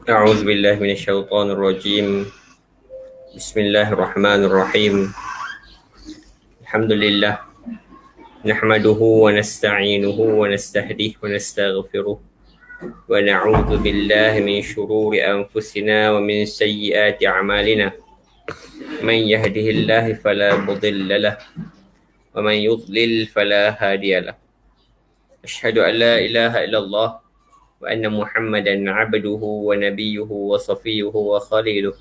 أعوذ بالله من الشيطان الرجيم. بسم الله الرحمن الرحيم. الحمد لله نحمده ونستعينه ونستهديه ونستغفره ونعوذ بالله من شرور أنفسنا ومن سيئات أعمالنا. من يهده الله فلا مضل له ومن يضلل فلا هادي له. أشهد أن لا إله إلا الله وأن محمدا عبده ونبيه وصفيه وخليله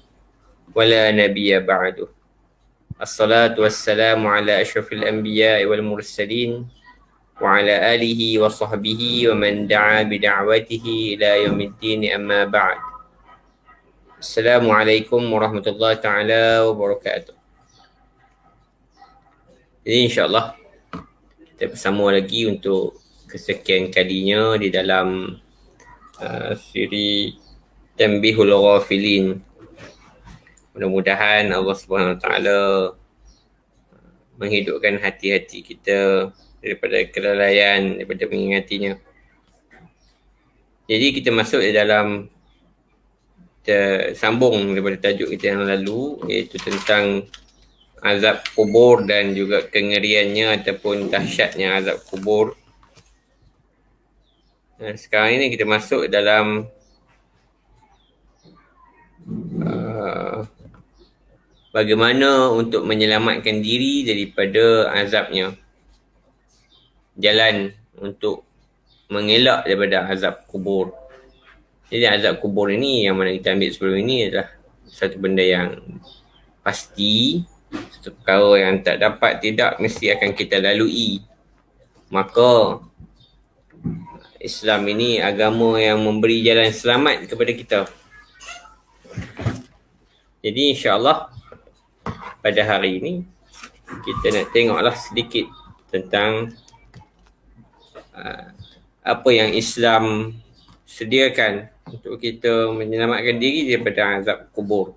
ولا نبي بعده. الصلاة والسلام على أشرف الأنبياء والمرسلين وعلى آله وصحبه ومن دعا بدعوته إلى يوم الدين. أما بعد. السلام عليكم ورحمة الله تعالى وبركاته. Jadi insyaAllah kita bersama lagi untuk kesekian kalinya di dalam siri Tanbihul Ghafilin. Mudah-mudahan Allah Subhanahu Wa Taala menghidupkan hati-hati kita daripada kelalaian, daripada mengingatinya. Jadi kita masuk di dalam, kita sambung daripada tajuk kita yang lalu, iaitu tentang azab kubur dan juga kengeriannya ataupun dahsyatnya azab kubur. Dan sekarang ini kita masuk dalam bagaimana untuk menyelamatkan diri daripada azabnya. Jalan untuk mengelak daripada azab kubur. Jadi azab kubur ini yang mana kita ambil sebelum ini adalah satu benda yang pasti, satu perkara yang tak dapat tidak mesti akan kita lalui. Maka Islam ini agama yang memberi jalan selamat kepada kita. Jadi insyaAllah pada hari ini kita nak tengoklah sedikit tentang apa yang Islam sediakan untuk kita menyelamatkan diri daripada azab kubur.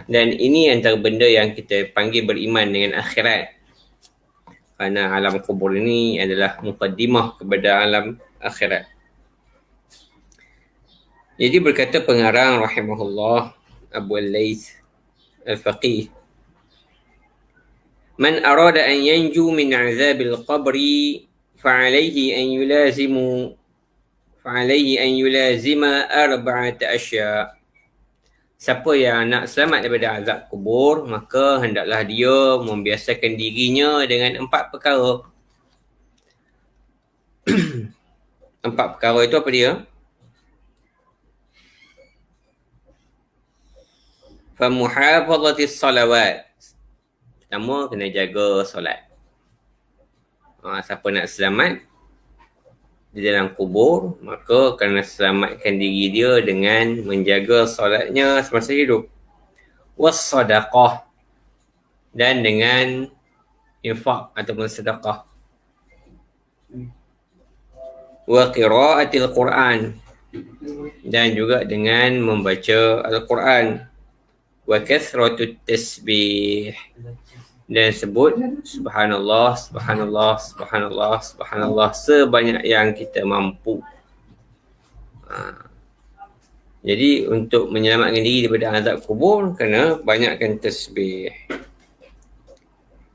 Dan ini antara benda yang kita panggil beriman dengan akhirat. Kerana alam kubur ini adalah muqaddimah kepada alam akhirat. Jadi berkata pengarang rahimahullah Abu Al-Layth Al-Faqih, man arada an yanju min azabil qabri fa'alayhi an yulazima arba'ata asya'. Siapa yang nak selamat daripada azab kubur, maka hendaklah dia membiasakan dirinya dengan 4 perkara. 4 perkara itu apa dia? Famuhafadhatis salawat. Pertama, kena jaga solat. Siapa nak selamat di dalam kubur, maka kena selamatkan diri dia dengan menjaga solatnya semasa hidup. Was-sadaqah, dan dengan infak ataupun sedekah. Wa qira'atil Quran, dan juga dengan membaca Al-Quran. Wa kathratut tasbih, dan sebut subhanallah, subhanallah, subhanallah, subhanallah sebanyak yang kita mampu. Jadi untuk menyelamatkan diri daripada azab kubur, kena banyakkan tasbih.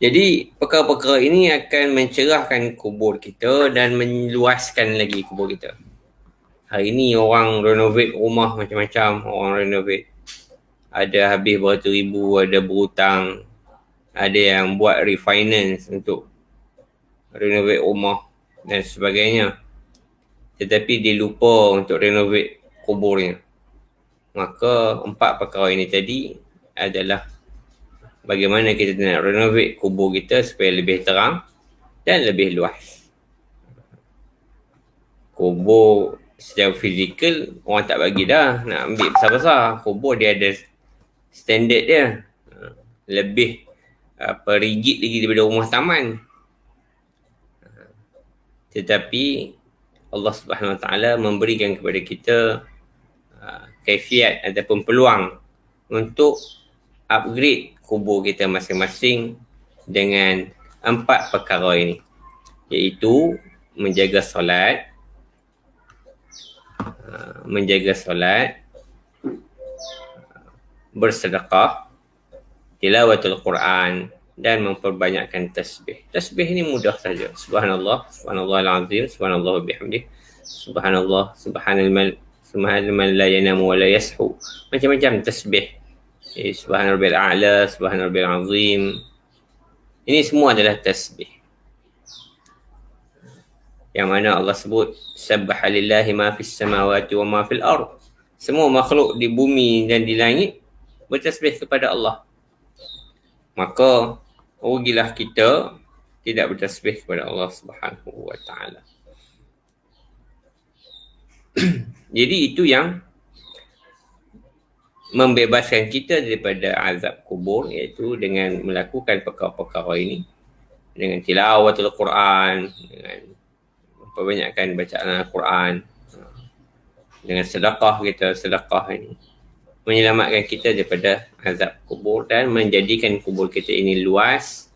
Jadi perkara-perkara ini akan mencerahkan kubur kita dan meluaskan lagi kubur kita. Hari ni orang renovate rumah macam-macam, orang renovate. Ada habis beratus ribu, ada berhutang, ada yang buat refinance untuk renovate rumah dan sebagainya. Tetapi dia lupa untuk renovate kuburnya. Maka 4 perkara ini tadi adalah bagaimana kita nak renovate kubur kita supaya lebih terang dan lebih luas. Kubur secara fizikal orang tak bagi dah nak ambil besar-besar. Kubur dia ada standard dia. Lebih rigid lagi daripada rumah taman. Tetapi Allah Subhanahu Wa Taala memberikan kepada kita kaifiat ataupun peluang untuk upgrade kubur kita masing-masing dengan 4 perkara ini, iaitu menjaga solat, menjaga solat, bersedekah, tilawatul Quran, dan memperbanyakkan tasbih. Tasbih ini mudah saja. Subhanallah, subhanallahal azim, subhanallah bihamdih, subhanallah, subhanallah la yanamu wa la yashu. Macam-macam tasbih. Subhanarabbiyal a'la, subhanarabbiyal azim. Ini semua adalah tasbih. Yang mana Allah sebut sabbaha lillahi ma fis samawati wa ma fil ard. Semua makhluk di bumi dan di langit bertasbih kepada Allah. Maka rugilah kita tidak bertasbih kepada Allah Subhanahu wa taala. Jadi itu yang membebaskan kita daripada azab kubur, iaitu dengan melakukan perkara-perkara ini, dengan tilawatul Quran, dengan memperbanyakkan bacaan Al-Quran, dengan sedekah kita, sedekah ini menyelamatkan kita daripada azab kubur dan menjadikan kubur kita ini luas,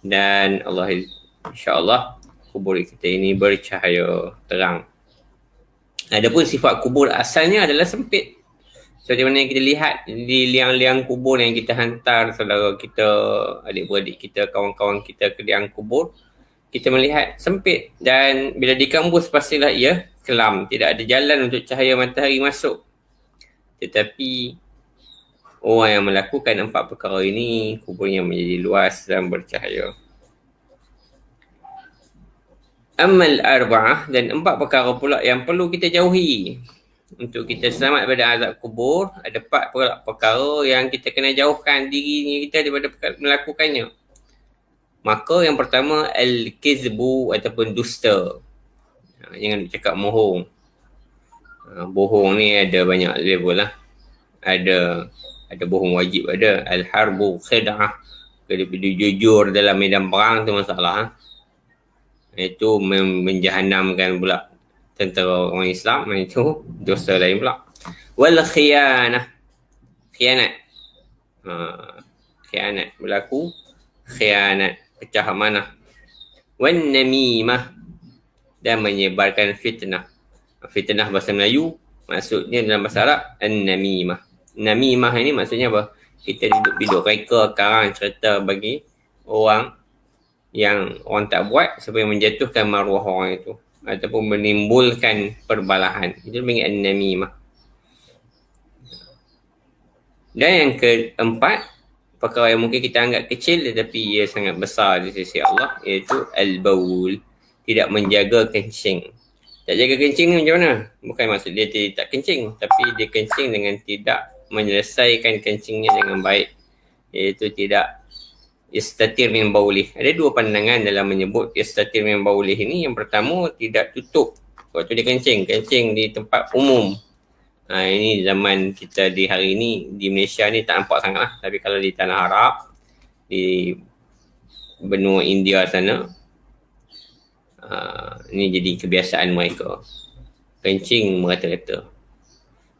dan Allah insya-Allah kubur kita ini bercahaya terang. Adapun sifat kubur asalnya adalah sempit. Seperti mana yang kita lihat di liang-liang kubur yang kita hantar saudara kita, adik-beradik kita, kawan-kawan kita ke liang kubur, kita melihat sempit, dan bila dikambus pastilah ia kelam, tidak ada jalan untuk cahaya matahari masuk. Tetapi orang yang melakukan 4 perkara ini, kuburnya menjadi luas dan bercahaya. Amal arba'ah, dan 4 perkara pula yang perlu kita jauhi untuk kita selamat daripada azab kubur. Ada 4 perkara yang kita kena jauhkan diri kita daripada melakukannya. Maka yang pertama, al-kizbu ataupun dusta. Jangan cakap bohong. Bohong ni ada banyak level lah. Ada bohong wajib, ada al-harbu khid'ah. Kalau jujur dalam medan perang tu masalah. Itu menjahanamkan pula tentera orang Islam, itu dosa lain pula. Wal khiyanah, khianat. Khianat berlaku, khianat, pecah amanah. Wan namimah, dan menyebarkan fitnah. Fitnah bahasa Melayu, maksudnya dalam bahasa Arab an-namimah. Namimah ini maksudnya apa? Kita duduk reka, karang, cerita bagi orang yang orang tak buat supaya menjatuhkan maruah orang itu ataupun menimbulkan perbalahan. Itu dipanggil an-namimah. Dan yang keempat, perkara yang mungkin kita anggap kecil tetapi ia sangat besar di sisi Allah, iaitu al-baul, tidak menjaga kencing. Tak jaga kencing ni macam mana? Bukan maksud dia tak kencing, tapi dia kencing dengan tidak menyelesaikan kencingnya dengan baik, iaitu tidak yastatir min baulih. Ada 2 pandangan dalam menyebut yastatir min baulih ini. Yang pertama, tidak tutup waktu dia kencing di tempat umum. Ini zaman kita di hari ini di Malaysia ni tak nampak sangat lah. Tapi kalau di tanah Arab, di benua India sana, ini jadi kebiasaan mereka, kencing merata-rata.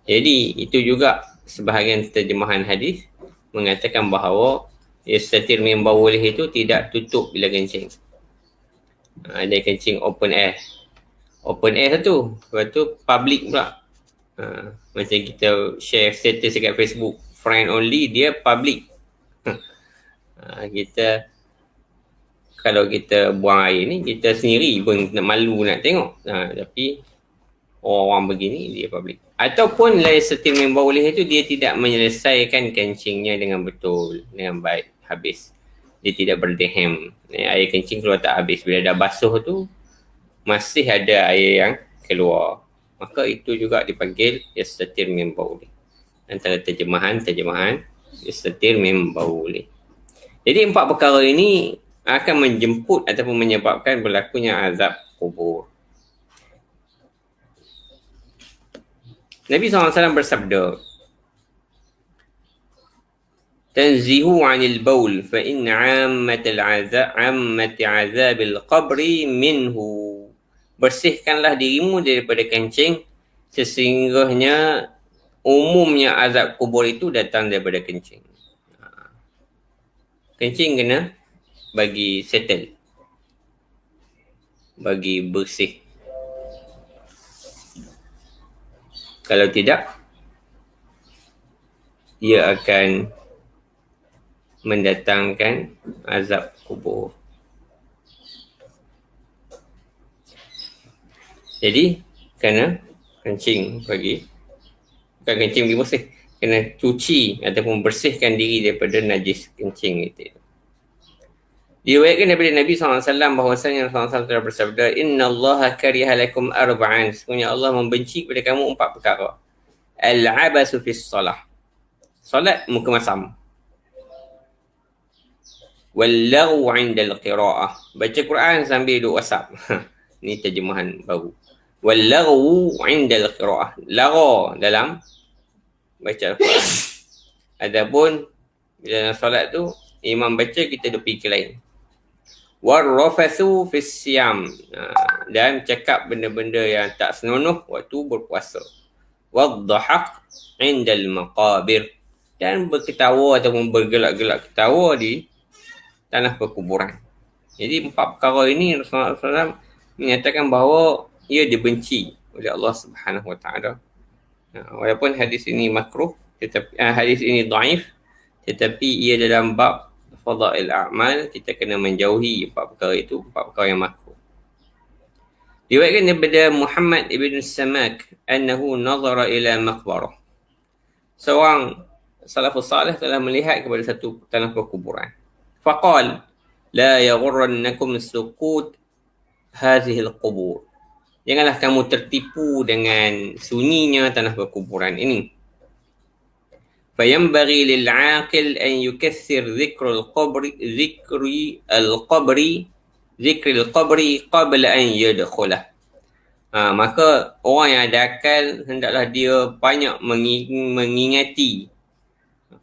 Jadi itu juga sebahagian terjemahan hadis mengatakan bahawa yastatir min bawlih itu tidak tutup bila kencing. Ada kencing open air. Open air satu. Lepas tu public pula. Macam kita share status dekat Facebook, friend only, dia public. Kita kalau kita buang air ni, kita sendiri pun malu nak tengok. Tapi orang begini dia public. Ataupun la yastatir min bawlih itu dia tidak menyelesaikan kencingnya dengan betul, dengan baik, habis. Dia tidak berdehem. Air kencing keluar tak habis. Bila dah basuh tu, masih ada air yang keluar. Maka itu juga dipanggil yastatir min bauli. Antara terjemahan yastatir min bauli. Jadi 4 perkara ini akan menjemput ataupun menyebabkan berlakunya azab kubur. Nabi SAW bersabda, tanzihu 'anil baul fa inna 'ammati 'azabil qabri minhu. Bersihkanlah dirimu daripada kencing, sesungguhnya umumnya azab kubur itu datang daripada kencing. Kencing kena bagi settle, bagi bersih. Kalau tidak, ia akan mendatangkan azab kubur. Jadi, kena kencing pagi. Bukan kencing pergi bersih. Kena cuci ataupun bersihkan diri daripada najis kencing itu. Diriwayatkan daripada Nabi SAW bahawasanya Rasulullah SAW telah bersabda, Inna Allah kariha lakum arba'an. Sebenarnya Allah membenci kepada kamu 4 perkara. Al-abasu fis salah. Salat muka masam. Wal-laghu 'indal qira'ah. Baca Quran sambil duduk WhatsApp. Ini terjemahan baru. Wal-laghu 'indal qira'ah. Lara dalam baca Al-Quran. Adapun dalam solat tu imam baca kita duk fikir lain. War-rafathu fis siyam. Dan cakap benda-benda yang tak senonoh waktu berpuasa. Wad-dhahaq 'indal maqabir. Dan berketawa ataupun bergelak-gelak ketawa di tanah perkuburan. Jadi 4 perkara ini Rasulullah SAW menyatakan bahawa ia dibenci oleh Allah Subhanahu Wa Taala. Walaupun hadis ini makruh, tetapi hadis ini dhaif, tetapi ia dalam bab fadail a'mal, kita kena menjauhi 4 perkara itu, 4 perkara yang makruh. Diriwayatkan daripada Muhammad ibn Samak annahu nazara ila maqbarah. Seorang salafus salih telah melihat kepada satu tanah perkuburan. Faqal la yaghurrannakum sukut hadhihi al-qubur. Janganlah kamu tertipu dengan sunyinya tanah perkuburan ini. Fayambaghi lil'aqil an yukaththir dhikrul qabri qabla an yadkhulah. Maka orang yang ada akal hendaklah dia banyak mengingati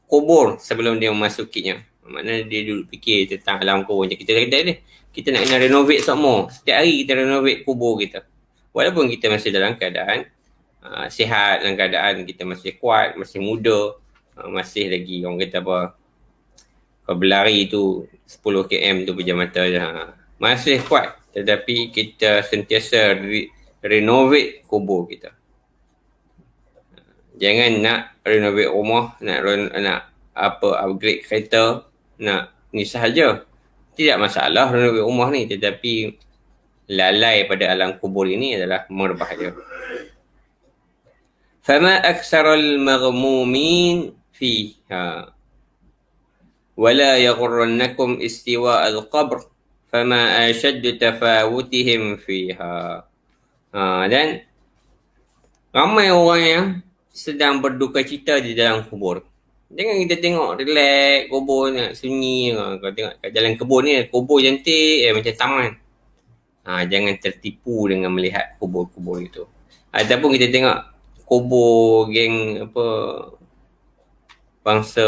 kubur sebelum dia memasukinya. Maknanya dia dulu fikir tentang alam kubur. Kita kata ni, kita nak kena renovate semua. Setiap hari kita renovate kubur kita. Walaupun kita masih dalam keadaan sihat, dalam keadaan kita masih kuat, masih muda, masih lagi orang kata apa, kalau berlari tu 10 km tu pejam mata je. Masih kuat. Tetapi kita sentiasa renovate kubur kita. Jangan nak renovate rumah, nak upgrade kereta, nak ni sahaja. Tidak masalah renovate rumah ni, tetapi lalai pada alam kubur ini adalah berbahaya. Fama aksarul maghmumin fiha wala yaghurrannakum istiwa al-qabr fama ashaddu tafawutihim fiha. Dan ramai orang yang sedang berduka cita di dalam kubur. Jangan kita tengok relax kubur nak sunyi. Kalau tengok kat jalan kebun ni kubur cantik macam taman. Jangan tertipu dengan melihat kubur-kubur itu. Ataupun kita tengok kubur geng bangsa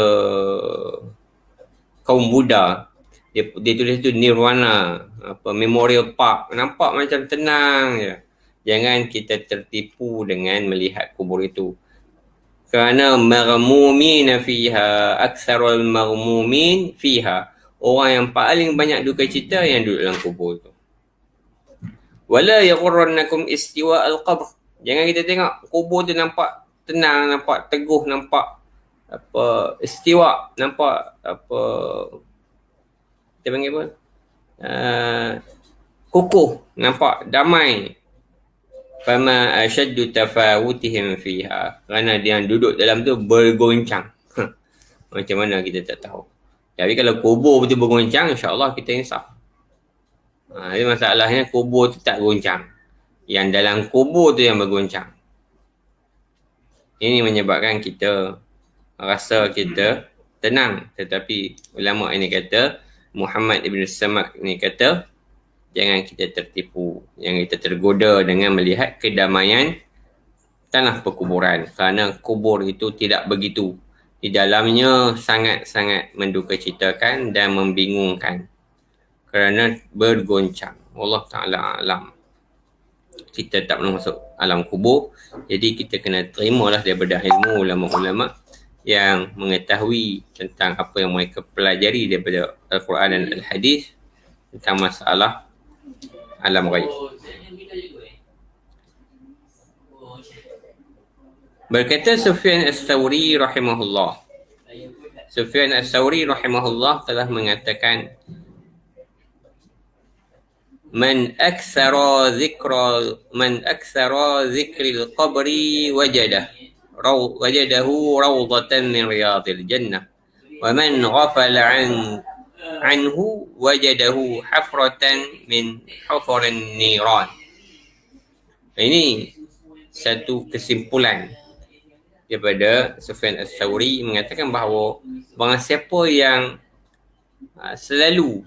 kaum Buddha. Dia tulis tu Nirvana, Memorial Park. Nampak macam tenang je. Jangan kita tertipu dengan melihat kubur itu. Kerana maghmumin fiha, aktsarul maghmumin fiha. Orang yang paling banyak duka cita yang duduk dalam kubur itu. Wala yaghurrannakum istiwa al-qabr. Jangan kita tengok kubur tu nampak tenang, nampak teguh, nampak istiwa, nampak kita panggil apa? Kukuh, nampak damai. Fama ashaddu tafawutihim fiha. Kerana dia yang duduk dalam tu bergoncang. Macam mana kita tak tahu. Tapi kalau kubur betul bergoncang, insya-Allah kita insaf. Jadi masalahnya kubur tu tak goncang. Yang dalam kubur tu yang bergoncang. Ini menyebabkan kita rasa kita tenang. Tetapi ulama ini kata, Muhammad ibn Samak ni kata, jangan kita tertipu, jangan kita tergoda dengan melihat kedamaian tanah perkuburan. Kerana kubur itu tidak begitu. Di dalamnya sangat-sangat mendukacitakan dan membingungkan. Kerana bergoncang. Allah Ta'ala alam. Kita tak pernah masuk alam kubur. Jadi kita kena terimalah daripada ilmu ulama-ulama yang mengetahui tentang apa yang mereka pelajari daripada Al-Quran dan Al-Hadis tentang masalah alam ghaib. Berkata Sufyan Ats-Tsauri rahimahullah. Sufyan Ats-Tsauri rahimahullah telah mengatakan, Man aktsara dzikril qabri wajadahu rawdatan min riyadil jannah. Wa man ghafala anhu wajadahu hafratan min hufurin niran. Ini satu kesimpulan daripada Sufyan Ats-Tsauri mengatakan bahawa barang siapa yang selalu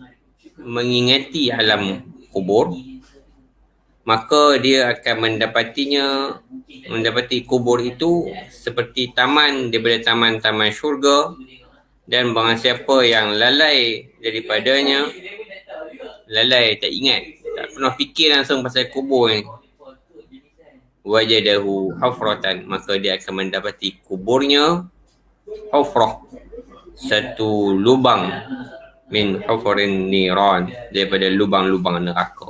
mengingati alam kubur, maka dia akan mendapati kubur itu seperti taman daripada taman-taman syurga, dan barang siapa yang lalai daripadanya, lalai tak ingat, tak pernah fikir langsung pasal kubur ni, wajadahu hufratan, maka dia akan mendapati kuburnya hufrah, satu lubang, min hufurin niran, daripada lubang-lubang neraka.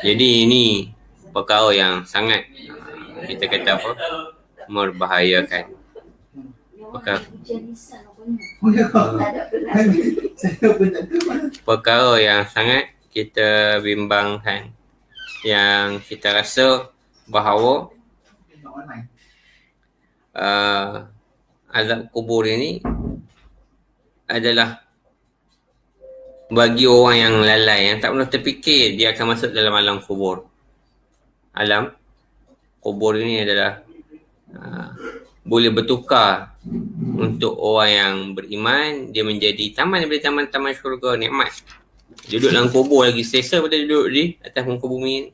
Jadi ini perkara yang sangat kita kata apa, merbahayakan. Perkara yang sangat kita bimbangkan, yang kita rasa bahawa azab kubur ini adalah bagi orang yang lalai, yang tak pernah terfikir dia akan masuk dalam alam kubur. Alam kubur ini adalah boleh bertukar untuk orang yang beriman, dia menjadi taman daripada taman-taman syurga, nikmat. Duduk dalam kubur lagi selesa pada duduk di atas muka bumi.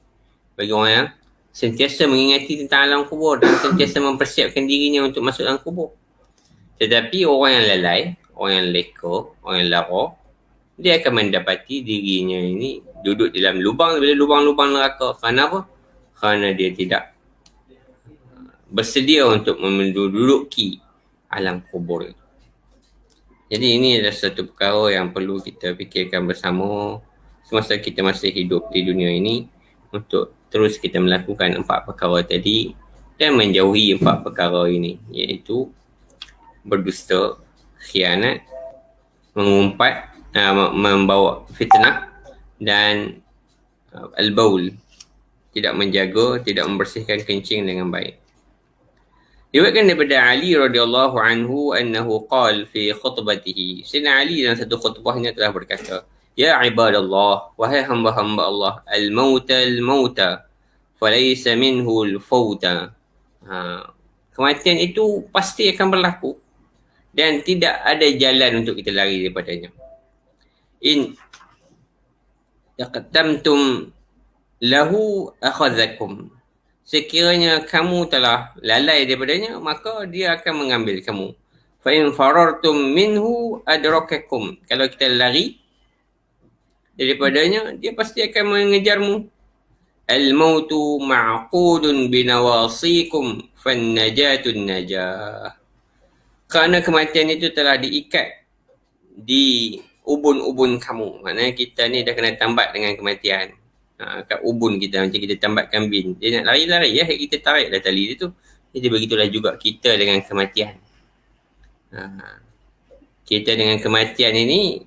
Bagi orang yang sentiasa mengingati tentang alam kubur dan sentiasa mempersiapkan dirinya untuk masuk dalam kubur. Tetapi orang yang lalai, orang yang leka, orang yang lara, dia akan mendapati dirinya ini duduk dalam lubang daripada lubang-lubang neraka. Kerana apa? Kerana dia tidak bersedia untuk menduduki alam kubur. Jadi ini adalah satu perkara yang perlu kita fikirkan bersama semasa kita masih hidup di dunia ini, untuk terus kita melakukan 4 perkara tadi dan menjauhi 4 perkara ini, iaitu berdusta, khianat, mengumpat, membawa fitnah, dan al-baul, tidak menjaga, tidak membersihkan kencing dengan baik. Diriwayatkan daripada Ali radhiyallahu anhu annahu qala fi khutbatihi. Sayyidina Ali dalam satu khutbahnya telah berkata, Ya ibadallah, wahai hamba-hamba Allah, al-mauta falaysa minhu al-fawta. Kematian itu pasti akan berlaku dan tidak ada jalan untuk kita lari daripadanya. In taqaddamtum lahu akhadhakum. Sekiranya kamu telah lalai daripadanya, maka dia akan mengambil kamu. Fa in farartum minhu adrakakum. Kalau kita lari daripadanya, dia pasti akan mengejarmu. Al-mautu ma'qudun binawasikum fannajatun najah. Kerana kematian itu telah diikat di ubun-ubun kamu. Maknanya kita ni dah kena tambat dengan kematian. Kat ubun kita, macam kita tambatkan bin. Dia nak lari-lari, ya, kita tarik dah tali dia tu. Jadi begitulah juga kita dengan kematian. Kita dengan kematian ini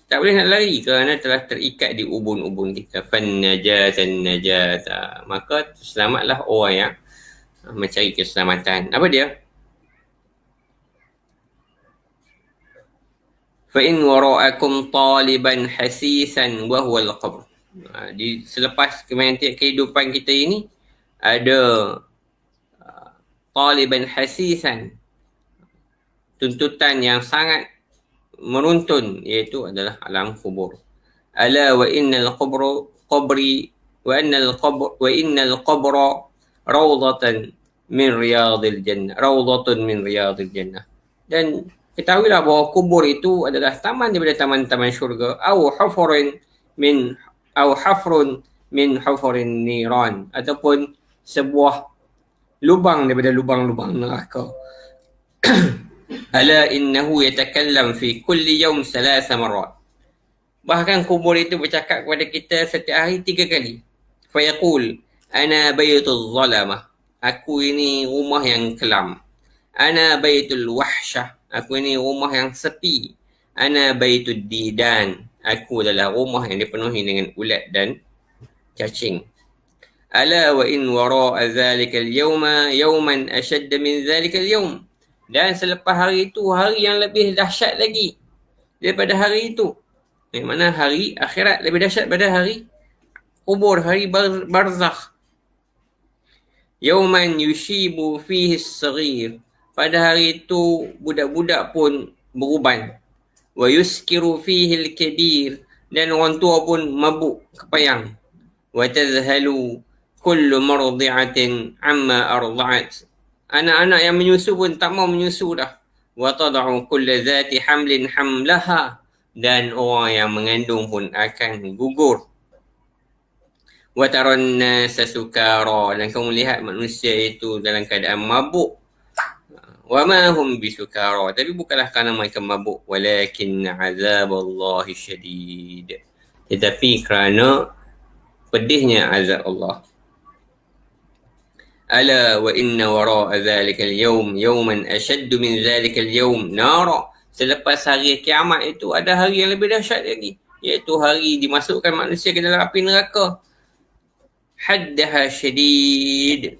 tak boleh nak lari kerana telah terikat di ubun-ubun kita. Fannajatan najata. Maka selamatlah orang yang mencari keselamatan. Apa dia? Fa'in wara'akum taliban hasisan wahuwa al-qabr. Selepas kehidupan kita ini, ada taliban hasisan, tuntutan yang sangat meruntun, iaitu adalah alam kubur. Ala wa innal qabra rawdatan min riyadil jannah. Rawdatun min riyadil jannah. Dan ketahuilah bahawa kubur itu adalah taman daripada taman-taman syurga, au hafrun min hufurin niran, ataupun sebuah lubang daripada lubang-lubang neraka. Ala innahu yatakallam fi kulli yawm 3 marrat. Bahkan kubur itu bercakap kepada kita setiap hari 3 kali. Fayaqul ana baytul zalamah, Aku ini rumah yang kelam. Ana baitul wahsyah. Aku ini rumah yang sepi. Ana baitul didan. Aku adalah rumah yang dipenuhi dengan ulat dan cacing. Ala wa in wara'a dhalika al-yawma yawman ashadd min dhalika al-yawm. Dan selepas hari itu, hari yang lebih dahsyat lagi daripada hari itu. Yang mana hari akhirat lebih dahsyat pada hari kubur, hari barzakh. Yawman yushibu fihi as-saghir. Pada hari itu budak-budak pun beruban. Wa yuskiru fihi al-kabir. Dan orang tua pun mabuk kepayang. Wa tazhalu kullu mardi'atin amma arda'at. Anak-anak yang menyusu pun tak mau menyusu dah. Wa tad'u kullu dhati hamlin hamlaha. Dan orang yang mengandung pun akan gugur. Wa taran nasa sukara. Dan kamu lihat manusia itu dalam keadaan mabuk. Wa ma hum bisukara. Tapi bukanlah kerana mereka mabuk. Walakin azaballahi syadid. Tetapi kerana pedihnya azab Allah. Ala wa inna wara'a dhalika al-yawm yawman ashaddu min dhalika al-yawm nara. Selepas hari kiamat itu ada hari yang lebih dahsyat lagi, iaitu hari dimasukkan manusia ke dalam api neraka. Haddaha syadid.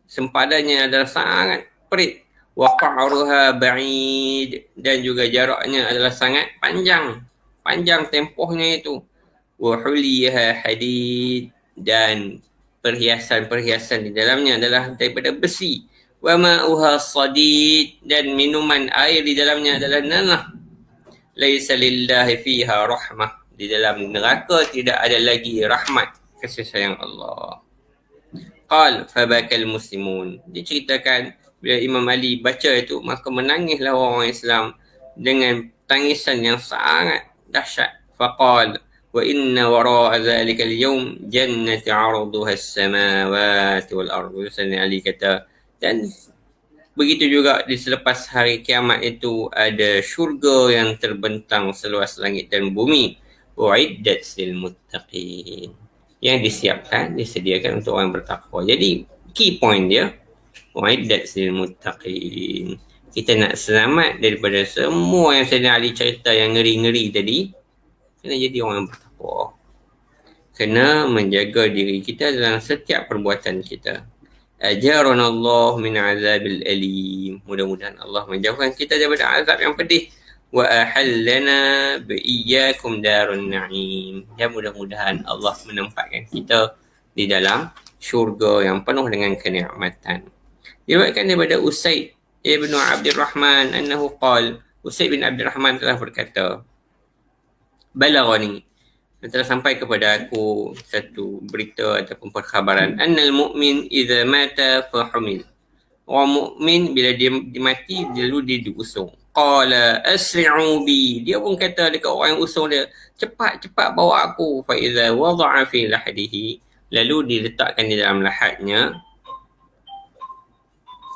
Sempadannya adalah sangat perit. Wa qa'ruha ba'id. Dan juga jaraknya adalah sangat panjang. Panjang tempohnya itu. Wa huliyaha hadid. Dan perhiasan-perhiasan di dalamnya adalah daripada besi. Wa ma'uha sadid. Dan minuman air di dalamnya adalah nanah. Laisa lillahi fiha rahmah. Di dalam neraka tidak ada lagi rahmat, kasih sayang Allah. Qal fabakal muslimun. Diceritakan bila Imam Ali baca itu, maka menangislah orang Islam dengan tangisan yang sangat dahsyat. Faqal wa inna wara'a dhalika al-yawm jannati 'arduha as-samawati wal ardu. Sayyidina Ali kata, dan begitu juga di selepas hari kiamat itu ada syurga yang terbentang seluas langit dan bumi. Uiddat lil muttaqin. Yang disiapkan, disediakan untuk orang bertakwa. Jadi key point dia, uiddat lil muttaqin. Kita nak selamat daripada semua yang Sayyidina Ali cerita yang ngeri-ngeri tadi, kena jadi orang yang bertakwa. Kena menjaga diri kita dalam setiap perbuatan kita. Ajarana Allah min azabil alim. Mudah-mudahan Allah menjauhkan kita daripada azab yang pedih. Wa ahallana bi iyyakum darun na'im. Dan mudah-mudahan Allah menempatkan kita di dalam syurga yang penuh dengan kenikmatan. Diriwayatkan daripada Usaid ibn Abdurrahman annahu qala, Usaid bin Abdurrahman telah berkata, balaghani, telah sampai kepada aku satu berita ataupun perkhabaran, annal mu'min idza mata fa humil. Orang mukmin bila dia mati, lalu dia diusung. Qala asri'u bi. Dia pun kata dekat orang yang usung dia, cepat-cepat bawa aku. Fa idza wada'a fi lahdihi. Lalu diletakkan di dalam lahatnya.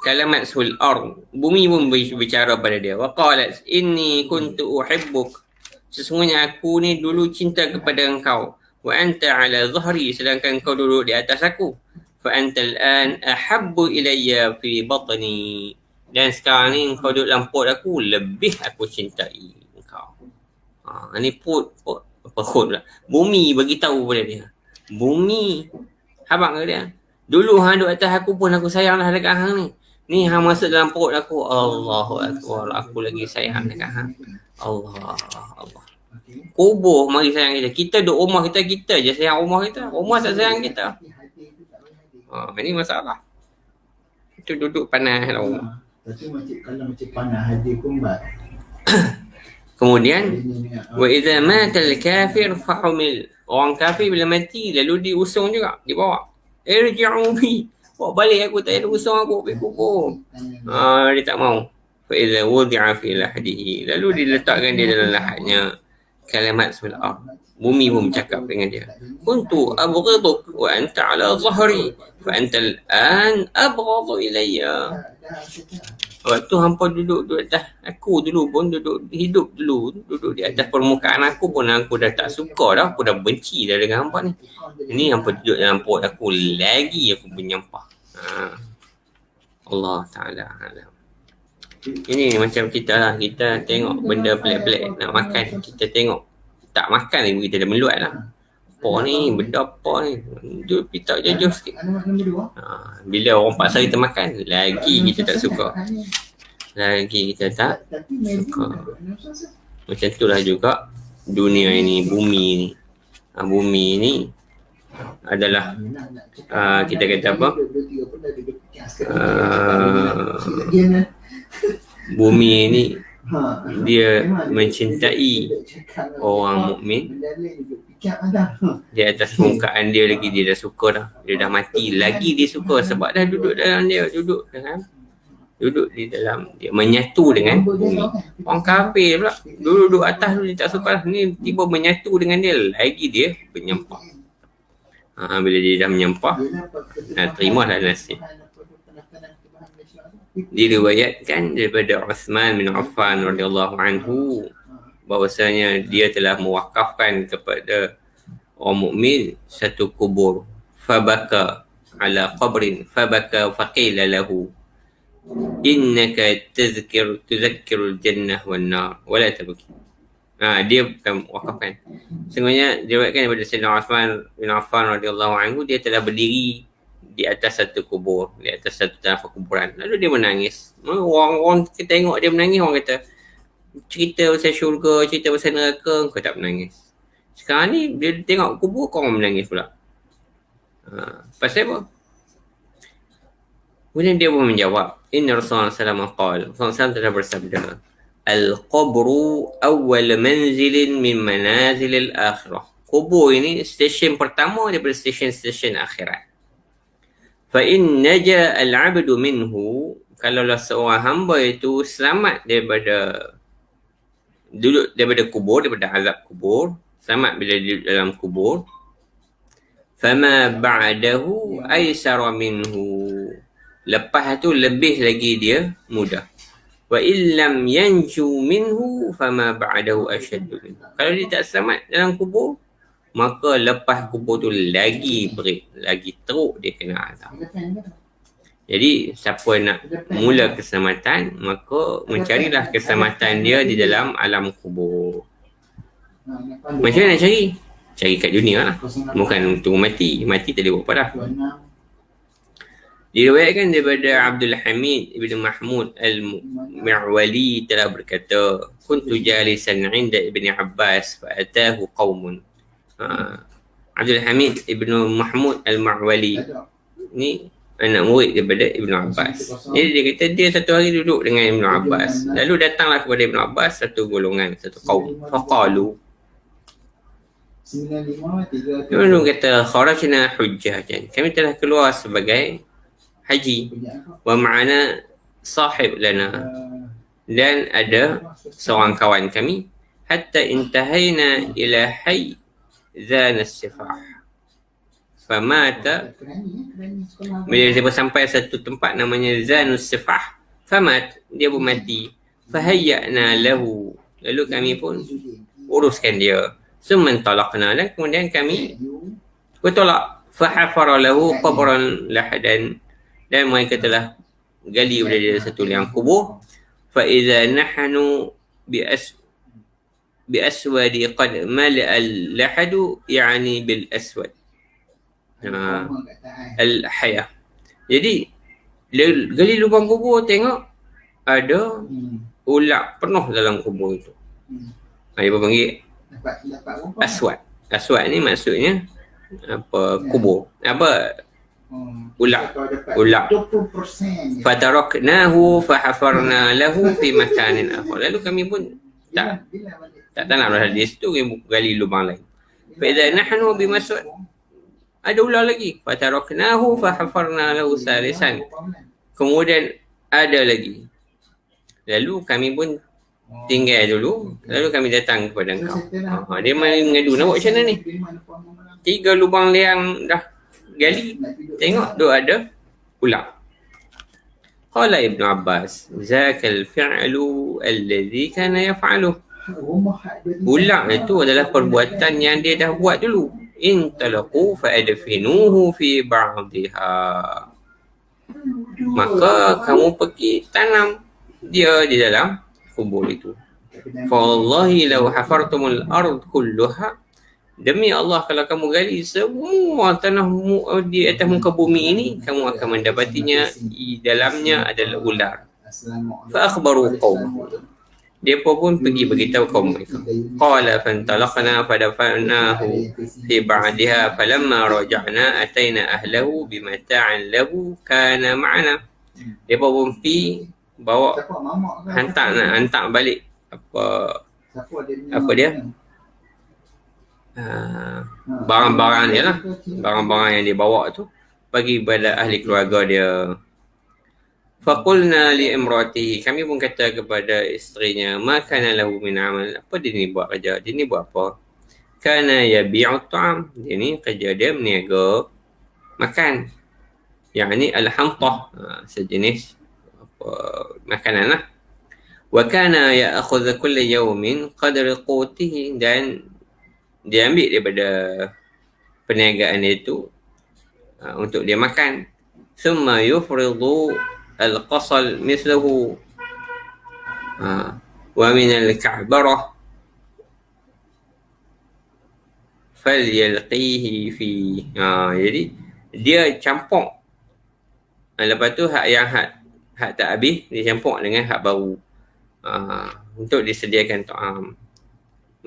Kalamat sul ard. Bumi pun berbicara pada dia. Wa qalat inni kuntu uhibbuk. Sesungguhnya aku ni dulu cinta kepada engkau. Wa anta ala zahri. Sedangkan kau duduk di atas aku. Fa anta al-an ahabbu ilayya fi batni. Dan sekarang ni kau duduk dalam perut aku, lebih aku cintai engkau. Ni perut pula. Bumi bagi tahu pada dia. Bumi, habang ke dia. Dulu hang duduk atas aku pun aku sayang lah dekat hang ni. Ni hang masuk dalam perut aku. Allahu Akbar. Aku lagi sayang dekat hang. Allah. Kubur mari sayang kita. Kita duduk rumah kita je sayang rumah kita. Rumah tak sayang kita. Ini masalah. Itu duduk panas dalam rumah. Tapi kalau macam panah hadi kumbat. Kemudian wa idza mata al-kafir fa humil. Orang kafir bila mati lalu diusung juga, dibawa. Irji'u bi. Bawa balik aku, tak ada usung aku pergi kubur. Dia tak mau. Fa idza wudi'a fi lahdihi. Lalu diletakkan dia dalam lahatnya. Kalimat sul ard. Bumi pun bercakap dengan dia. Kuntu abghiduk wa anta ala zahri. Fa anta al-an abghadu ilayya. Waktu hampa duduk atas aku dulu pun, hidup duduk di atas permukaan aku pun aku dah tak suka dah, aku dah benci dah dengan hampa ni. Ini hampa duduk dalam perut aku, lagi aku menyampah. Allah Ta'ala alam. Ini macam kita lah, kita tengok benda pelik-pelik nak makan, kita tengok tak makan lagi kita dah meluat lah. Apa ni, benda apa ni, dia pitak je sikit. Bila orang paksa kita makan, lagi kita tak suka, lagi kita tak suka. Macam itulah juga dunia ini, bumi ni. Bumi ni adalah kita kata apa, bumi ni dia mencintai orang mukmin. Di atas permukaan dia lagi dia dah suka dah. Dia dah mati lagi dia suka sebab dah duduk dalam dia, duduk di dalam dia, menyatu dengan bumi. Orang kafir pula duduk atas tu dia tak suka lah. Ni tiba menyatu dengan dia, lagi dia menyempah. Bila dia dah menyempah, terimalah nasib. Diriwayatkan daripada Uthman bin Affan radhiyallahu anhu bahwasanya dia telah mewakafkan kepada orang mukmin satu kubur. Fabaka ala qabrin fabaka faqila lahu innaka tuzakkiru jannah wan nar wala tabki. Dia bukan wakafkan. Sesungguhnya diriwayatkan daripada Sayyidina Uthman bin Affan radhiyallahu anhu, dia telah berdiri di atas satu kubur, di atas satu tanah perkuburan. Lalu dia menangis. Orang tengok dia menangis, orang kata cerita pasal syurga, cerita pasal neraka, kau tak menangis. Sekarang ni dia tengok kubur, kau orang menangis pula. Pasal apa? Kemudian dia pun menjawab, Inna Rasulullah SAW qala, Rasulullah SAW telah bersabda, Al-qabru awwal manzilin min manazil al-akhirah. Kubur ini stesen pertama daripada stesen-stesen akhirat. Fa'in naja al-abdu minhu, kalaulah seorang hamba itu selamat daripada duduk daripada kubur, daripada azab kubur, selamat bila duduk dalam kubur, fama ba'dahu aisara minhu, lepas tu lebih lagi dia mudah. Wa illam yanju minhu fama ba'dahu asyaddu minhu. Kalau dia tak selamat dalam kubur, maka lepas kubur tu lagi berat, lagi teruk dia kena azab. Jadi siapa nak mula keselamatan, maka mencarilah keselamatan dia di dalam alam kubur. Macam mana nak cari? Cari kat dunia lah, bukan tunggu mati. Mati tak boleh buat apa dah. Diriwayatkan daripada Abdul Hamid ibn Mahmud al-Mi'wali telah berkata, kuntu jalisan 'inda Ibn Abbas fa atahu qaumun. Abdul Hamid ibn Mahmud al-Mi'wali ni anak murid daripada Ibn Abbas. Jadi dia kata dia satu hari duduk dengan Ibn Abbas. Lalu datanglah kepada Ibn Abbas satu golongan, satu kaum. Faqalu, lalu kata, kharajna hujjatan, kami telah keluar sebagai haji. Wa ma'ana sahib lana, dan ada seorang kawan kami. Hatta intahayna ila hayy zan as-sifah famata. Bila dia sampai satu tempat namanya Zanus Sifah, famat, dia pun mati. Fahayyana lahu, lalu kami pun uruskan dia. Summan talaqna, dan kemudian kami bertolak. Fahafara lahu qabran lahadan, dan mereka telah gali pada dia satu liang kubur. Fa idza nahnu bi aswadi qad mala'a al-lahadu, yani bil aswad al-hayah. Jadi dia gali lubang kubur, tengok ada ulat penuh dalam kubur itu. Dia panggil aswad. Aswad ni maksudnya apa, kubur, apa, ulat. Fataraknahu fahafarna lahu fi makanin akhar. Lalu kami pun tak tanamlah di situ, kami gali lubang lain. Fa idza nahnu bimaswad, ada ular lagi. Fataraknahu fahafarna lahu salisan, kemudian ada lagi. Lalu kami pun tinggal dulu, lalu kami datang kepada engkau. Dia mengadu, nak buat macam mana ni? 3 lubang liang dah gali, tengok tu ada ular. Qala Ibn Abbas, zakal fi'lu alladhi kana yaf'aluh. Ular itu adalah perbuatan yang dia dah buat dulu. In talaqu fa'adfinuhu fi ba'dihha. maka kamu pergi tanam dia di dalam kubur itu. Fawallahi law hafartumul ard kulluha, demi Allah kalau kamu gali semua tanah di atas muka bumi ini, kamu akan mendapatinya di dalamnya adalah ular. Fa akhbaru qaum, dia pun pergi beritahu kaum mereka. Qala fantalaqna fadafanahu fi ba'daha falamma raja'na atayna ahlahu bimata'in lahu kana ma'ana. Dia pun pergi bawa hantar balik apa dia barang-barang dia lah, barang-barang yang dia bawa tu bagi pada ahli keluarga dia. Faqulna li imratihi, kami pun kata kepada isterinya, ma kana lahu min amal, apa dia ni buat kerja, dia ni buat apa? Kana yabi'u ta'am, dia ni kerja dia meniaga makan, yang ni al-hamtah, sejenis apa makanan lah. Wa kana ya'khudhu kulla yawmin qadra qutihi, dan dia ambil daripada perniagaan dia tu untuk dia makan. Thumma yufridu al-qasal mislahu wa min al-ka'barah falyalqihi fi. Jadi dia campur, lepas tu hak tak habis dia campur dengan hak baru untuk disediakan ta'am,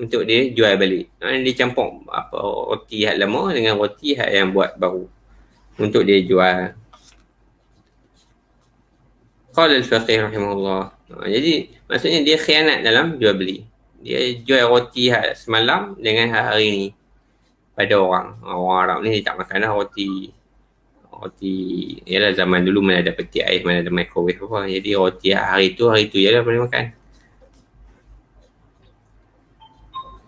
untuk dia jual balik. Dia campur apa roti hak lama dengan roti hak yang buat baru untuk dia jual. Qala al-faqih rahimahullah. Jadi maksudnya dia khianat dalam jual beli. Dia jual roti hak semalam dengan hak hari ni pada orang Arab ni. Dia tak makan dah roti. Yalah, zaman dulu mana ada peti ais, mana ada microwave apa. Jadi roti hari tu je lah boleh makan.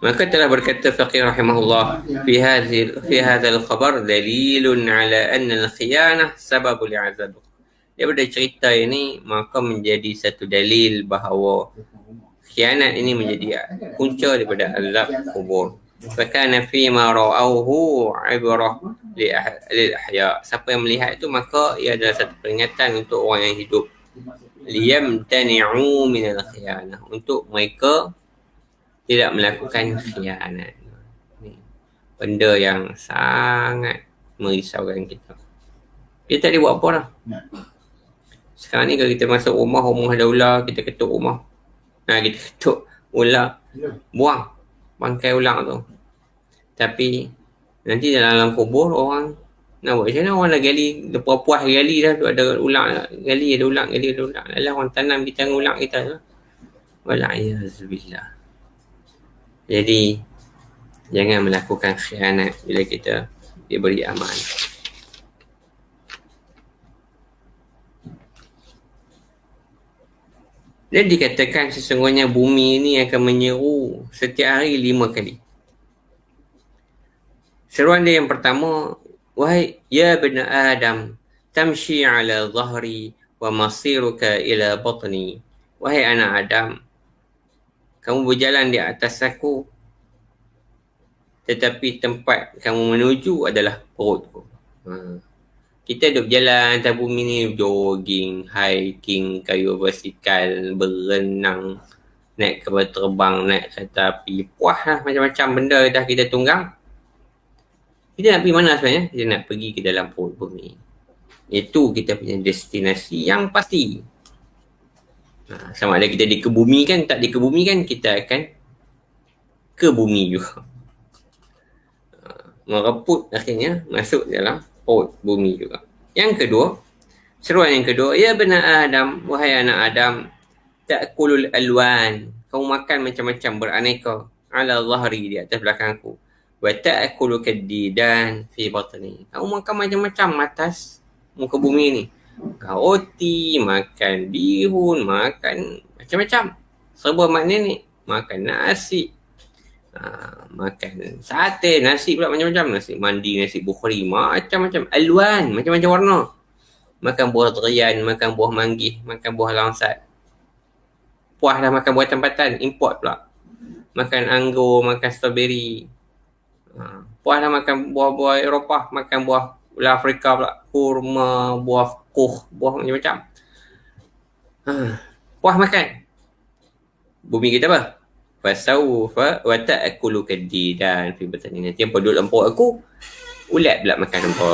Maka telah berkata faqih rahimahullah, fi hadzal khabar dalilun ala anna al-khiyanah sababul azab. Daripada cerita ini maka menjadi satu dalil bahawa khianat ini menjadi punca daripada azab kubur. Fakana fi ma ra'awhu ibrah lil ahya. Siapa yang melihat itu maka ia adalah satu peringatan untuk orang yang hidup. Liyamtani'u min al-khiyanah, untuk mereka tidak melakukan khianat. Ni benda yang sangat merisaukan kita. Kita tak boleh buat apa dah. Sekarang ni kalau kita masuk rumah ada ular, kita ketuk rumah. Kita ketuk ular, buang bangkai ular tu. Tapi nanti dalam kubur orang nak buat macam mana? Orang dah gali, dah puas gali dah, ada ular, gali ada ular. Alah, orang tanam kita dengan ular kita tu. Wala'iyazbillah. Jadi jangan melakukan khianat bila kita diberi amanah. Dan dikatakan sesungguhnya bumi ini akan menyeru setiap hari 5 kali. Seruan dia yang pertama, wahai ya bani Adam, tamshi ala zahri wa masiruka ila batni. Wahai anak Adam, kamu berjalan di atas aku, tetapi tempat kamu menuju adalah perutku. Kita duduk jalan atas bumi ni, jogging, hiking, kayu basikal, berenang, naik kapal terbang, naik kereta api, puas lah, macam-macam benda dah kita tunggang. Kita nak pergi mana sebenarnya? Kita nak pergi ke dalam perut bumi. Itu kita punya destinasi yang pasti. Sama ada kita dikebumikan, tak dikebumikan, kita akan ke bumi juga. Mereput akhirnya masuk dalam perut bumi juga. Yang kedua, seruan yang kedua, ya bani Adam, wahai anak Adam, ta'kulul alwan, kamu makan macam-macam beraneka, ala zahri, di atas belakangku, wa ta'kulu kaddidan fi batni, kamu makan macam-macam atas muka bumi ni, makan roti, makan bihun, makan macam-macam, serba makna ni, makan nasi, makan sate, nasi pula macam-macam, nasi mandi, nasi bukhari, macam-macam alwan, macam-macam warna, makan buah durian, makan buah manggis, makan buah langsat, puas dah makan buah tempatan, import pula, makan anggur, makan strawberry, puas dah makan buah-buah Eropah, makan buah Belah Afrika pula kurma, buah kuh, buah macam-macam. Puas makan. Bumi kita apa? Fasawfa wa ta'kulu kadidan fi batni. Nanti apa duduk dalam perut aku, ulat pula makan apa.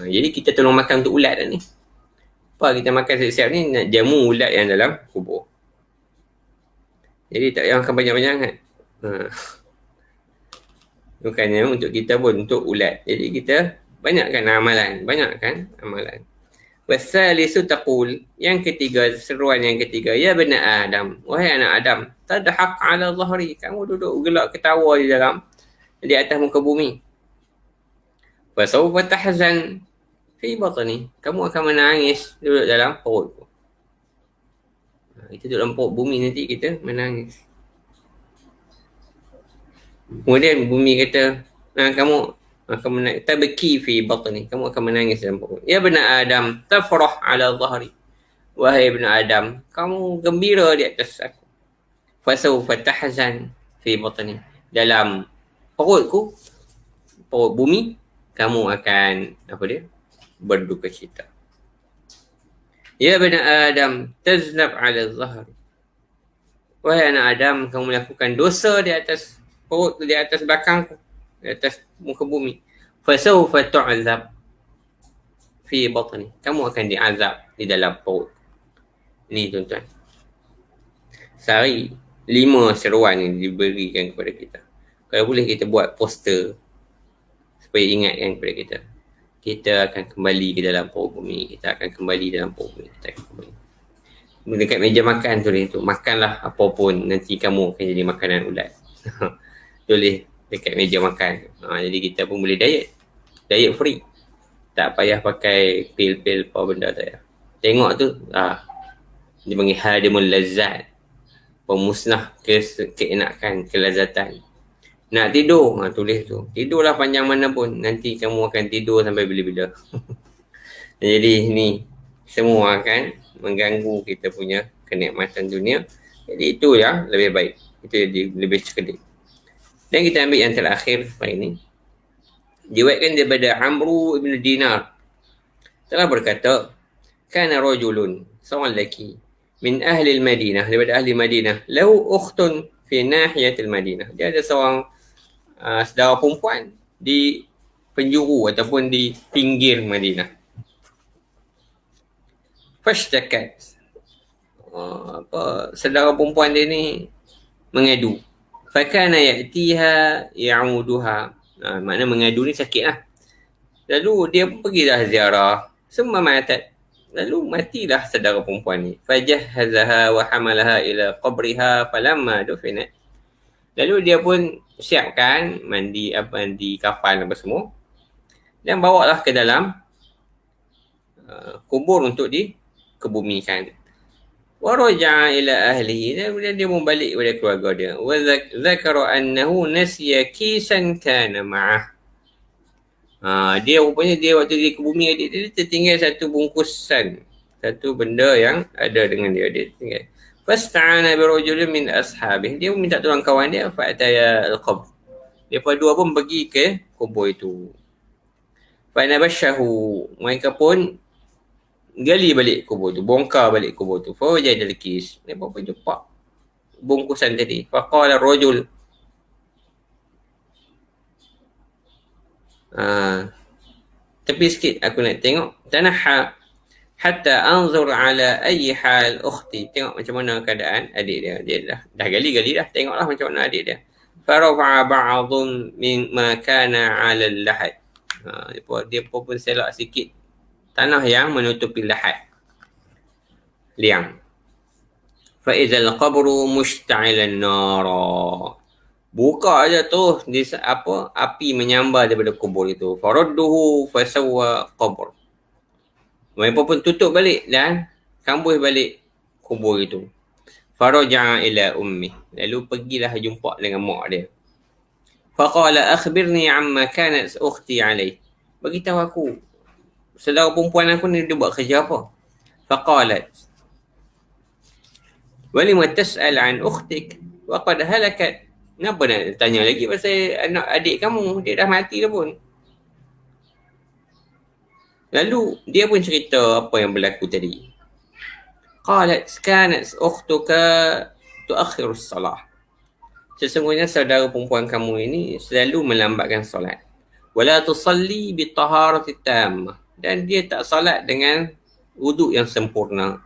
Jadi kita tolong makan untuk ulat dah ni. Apa kita makan siap-siap ni nak jamu ulat yang dalam kubur. Jadi tak payah makan banyak-banyak kan. Bukannya untuk kita pun, untuk ulat. Jadi kita banyakkan amalan. Wasalisu taqul, yang ketiga, seruan yang ketiga, ya bena Adam, wahai anak Adam, tadhaq ala dhahri, kamu duduk gelak ketawa di atas muka bumi. Fasawfa tahzan fi batni, kamu akan menangis duduk dalam perutku. Kita duduk dalam perut bumi, nanti kita menangis. Kemudian bumi kata, kamu akan menangis, tabki fi batni, kamu akan menangis dalam perut. Ya bena Adam, tafrah ala dhahri, wahai bena Adam, kamu gembira di atas aku. Fasawfa tahzan fi batni, dalam perutku, perut bumi, kamu akan berduka cita. Ya bena Adam, taznab ala dhahri, wahai anak Adam, kamu melakukan dosa di atas perut, di atas belakangku, di atas muka bumi. Fasawfa tu'azab fi batni, kamu akan diazab di dalam perut. Ini tuan-tuan, sehari 5 seruan yang diberikan kepada kita. Kalau boleh kita buat poster supaya ingatkan kepada kita, kita akan kembali ke dalam perut bumi, kita akan kembali dalam perut bumi, kita akan kembali. Dekat meja makan tu, makanlah apa pun, nanti kamu akan jadi makanan ulat. Tulis dekat meja makan. Jadi kita pun boleh diet free, tak payah pakai pil-pil apa benda tak payah. Tengok tu, dia panggil hadimul lazat, pemusnah keenakan, kelazatan. Nak tidur, tulis tu, tidurlah panjang mana pun, nanti kamu akan tidur sampai bila-bila. Jadi ni semua akan mengganggu kita punya kenikmatan dunia. Jadi itu yang lebih baik, itu jadi lebih cerdik. Dan kita ambil yang terakhir hari ini. Diriwayatkan daripada Amru ibn Dinar telah berkata, kana rajulun, seorang lelaki, min ahli al-Madinah, daripada ahli Madinah, lahu ukhtun fi nahiyatil Madinah. Dia ada seorang saudara perempuan di penjuru ataupun di pinggir Madinah. Fashtakat, saudara perempuan dia ni mengadu. Fakana ya'tiha ya'uduha, makna mengadu ni sakit lah. Lalu dia pun pergilah ziarah, semua matat, lalu matilah saudara perempuan ni. Fajahhazaha wa hamalaha ila qabriha falamma dufinat, lalu dia pun siapkan mandi kafan apa semua, dan bawalah ke dalam kubur untuk dikebumikan. Wa raja'a ila ahlihi, dan kemudian dia membalik kepada keluarga dia. Wa zakara annahu nasiya kisan kana ma'ah. Dia rupanya waktu dia ke bumi, dia tertinggal satu bungkusan, satu benda yang ada dengan dia tinggal. Fasta'ana bi rajulin min ashabih, dia minta tolong kawan dia, fa'ataya al-qabr, dia dua pun pergi ke kubur itu. Fa nabashahu, mereka pun gali balik kubur tu, bongkar balik kubur tu. Fa wajadal kis, mereka pun jumpa bungkusan tadi. Fa qala rajul, tepi sikit aku nak tengok. Tanaha hatta anzur ala ayyi hal ukhti, tengok macam mana keadaan adik dia. Dia dah gali-gali dah, tengoklah macam mana adik dia. Farafa'a ba'dhum min ma kana 'ala al-lahad, dia pun selak sikit tanah yang menutupi lahat, liang. Fa idzal qabru mushta'ilan nara, buka aja tu api menyambar daripada kubur itu. Faradduhu fasawwa qabr, mereka pun tutup balik dan kambus balik kubur itu. Faraja'a ila ummi, lalu pergilah jumpa dengan mak dia. Faqala akhbirni amma kanat ukhti alai, beritahu aku, saudara perempuan aku ni dia buat kerja apa? Faqalat, walima tas'al an ukhtik wa qad halakat, kenapa nak tanya lagi pasal anak adik kamu, dia dah mati dah pun. Lalu dia pun cerita apa yang berlaku tadi. Qalat kanat ukhtuka tuakhiru as-salah. Sesungguhnya saudara perempuan kamu ini selalu melambatkan solat. Wala tusalli bi taharati tammah. Dan dia tak solat dengan wuduk yang sempurna.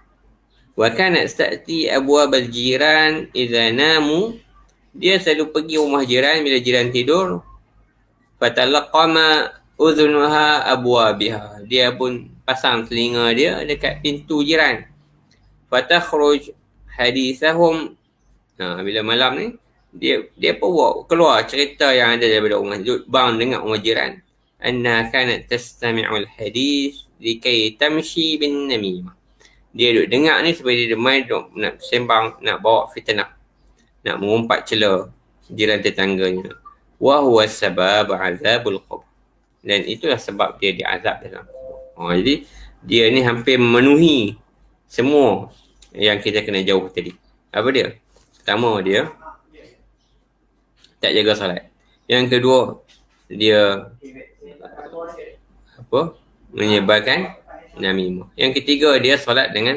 Wa kanat ta'ti abwab al-jiran idza namu. Dia selalu pergi rumah jiran bila jiran tidur. Fatalaqama udhunuha abwabiha. Dia pun pasang telinga dia dekat pintu jiran. Fatakhruj hadithahum. Bila malam ni dia pun keluar cerita yang ada daripada rumah. Duduk bang dengar rumah jiran. Anna kanat tastami'ul hadith likai tamshi bin namimah. Dia duduk dengar ni supaya dia main nak sembang, nak bawa fitnah, nak mengumpat celah jiran tetangganya. Wa huwa sabab azabul qabr. Dan itulah sebab dia diazab dalam kubur. Jadi dia ni hampir memenuhi semua yang kita kena jauh tadi. Apa dia? Pertama, dia tak jaga solat. Yang kedua, dia menyebarkan namimah. Yang ketiga, dia solat dengan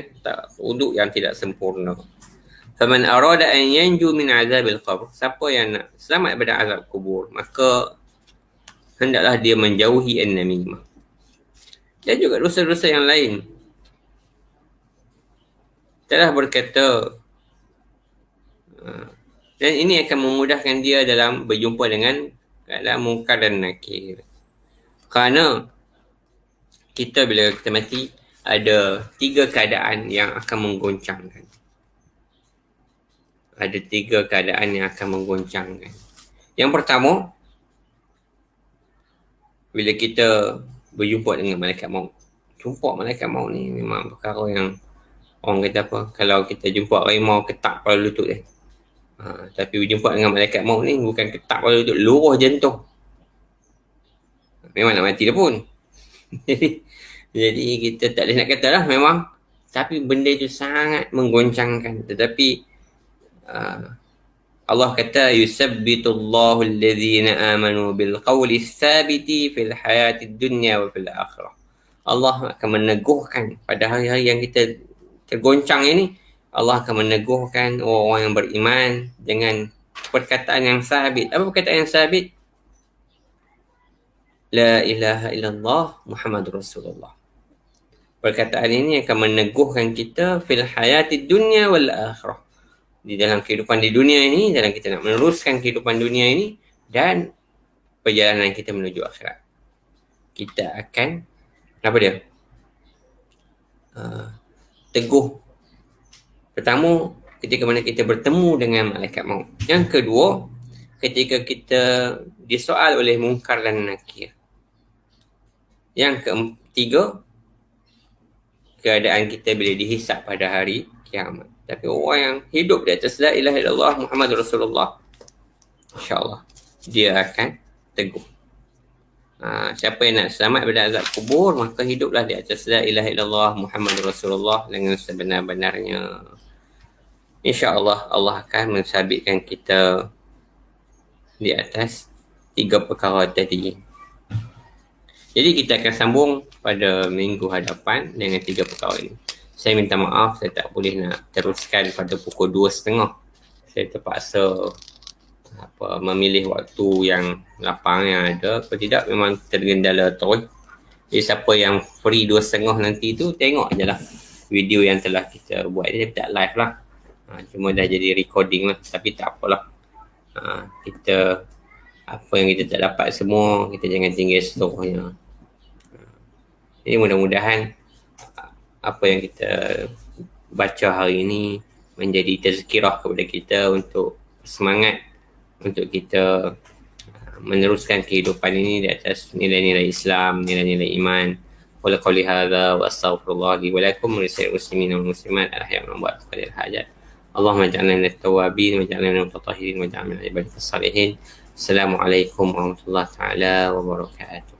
wuduk yang tidak sempurna. Faman arada an yanju min azabil qabr. Siapa yang nak selamat daripada azab kubur, maka hendaklah dia menjauhi an-namimah. Dan juga dosa-dosa yang lain. Telah berkata, dan ini akan memudahkan dia dalam berjumpa dengan keadaan munkar dan nakir. Kerana kita bila kita mati, ada 3 keadaan yang akan menggoncangkan. Ada 3 keadaan yang akan menggoncangkan. Yang pertama, bila kita berjumpa dengan malaikat maut. Jumpa malaikat maut ni memang perkara yang orang kata apa, kalau kita jumpa harimau ketak kepala lutut dia. Tapi berjumpa dengan malaikat maut ni bukan ketak kepala lutut, luruh jantung. Memang nak mati dah pun. Jadi kita tak boleh nak kata lah memang. Tapi benda itu sangat menggoncangkan. Tetapi Allah kata yusabbitullahu alladhina amanu bil qawli tsabiti fil hayatid dunya wa fil akhirah. Allah akan meneguhkan pada hari-hari yang kita tergoncang ini, Allah akan meneguhkan orang-orang yang beriman dengan perkataan yang sabit. Apa perkataan yang sabit? La ilaha illallah Muhammadur Rasulullah. Perkataan ini akan meneguhkan kita fil hayatid dunya wal akhirah. Di dalam kehidupan di dunia ini, dalam kita nak meneruskan kehidupan dunia ini dan perjalanan kita menuju akhirat. Kita akan apa dia? Teguh. Pertama, ketika mana kita bertemu dengan malaikat maut. Yang kedua, ketika kita disoal oleh munkar dan nakir. Yang ketiga, keadaan kita bila dihisap pada hari kiamat. Tapi orang yang hidup di atas la ilaha illallah Muhammad Rasulullah, insyaAllah dia akan teguh. Siapa yang nak selamat daripada azab kubur, maka hiduplah di atas la ilaha illallah Muhammad Rasulullah dengan sebenar-benarnya. InsyaAllah Allah akan mensabitkan kita di atas 3 perkara tadi. Jadi kita akan sambung pada minggu hadapan dengan 3 perkara ini. Saya minta maaf, saya tak boleh nak teruskan pada pukul 2.30. Saya terpaksa memilih waktu yang lapang yang ada. Kalau tidak, memang tergendala terus. Jadi siapa yang free 2.30 nanti tu, tengok je lah video yang telah kita buat. Dia tak live lah. Cuma dah jadi recording lah. Tapi tak apalah. Kita, apa yang kita tak dapat semua, kita jangan tinggal seluruhnya. Jadi mudah-mudahan apa yang kita baca hari ini menjadi tazkirah kepada kita untuk semangat untuk kita meneruskan kehidupan ini di atas nilai-nilai Islam, nilai-nilai iman. Wa qawli hadza wa astaghfirullah li wa lakum wa lisa'il muslimin wal muslimat al-ahya'i minhum wal amwat hajat. Allahumma ij'alna minat tawwabin wa ij'alna minal mutatahhirin wa ij'alna min ibadika salihin. Assalamualaikum warahmatullahi taala wabarakatuh.